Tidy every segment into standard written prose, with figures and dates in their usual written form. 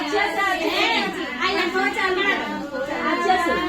अच्छे से आइए हो चलना अच्छे से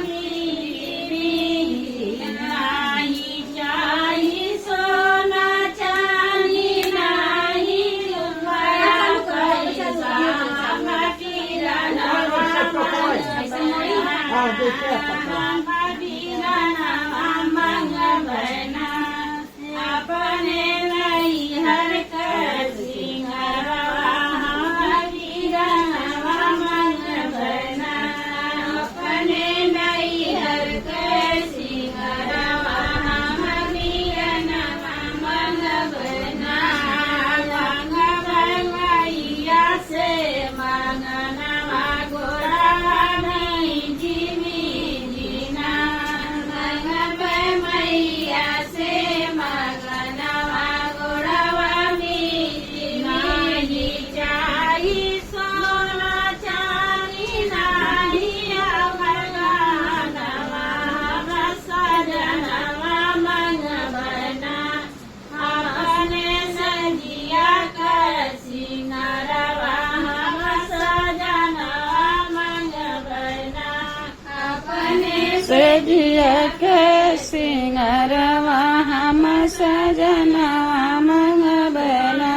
सजिया के सिंगरवा हम सजनवा मंग बना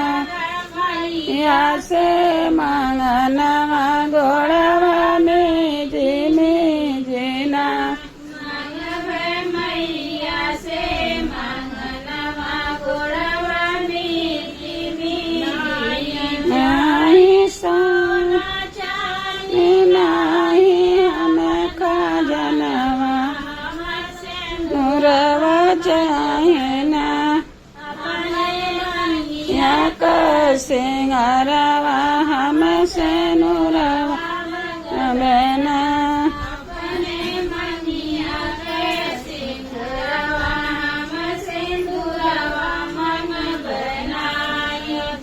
या से मंगनवा गोड़वा में जिना नहीं सोना नहीं हम खजनवा नूरवा चाहे ना या का सिंगरवा हम से नूरवा बना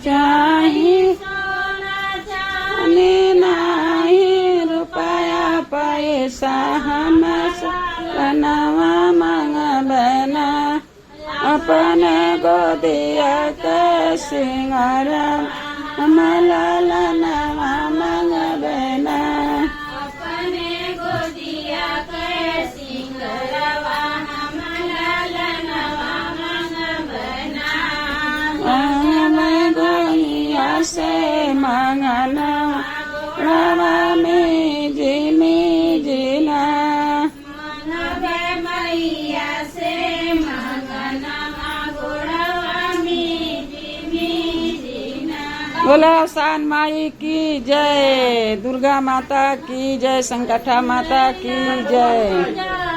चाहे नहीं रुपया पैसा हम बनवा मंग बना अपने गोदिया के सिंगारा हम लालनवा मंग बना से मंगना रवा में जिना बोला शान माई की जय, दुर्गा माता की जय, संकटा माता की जय।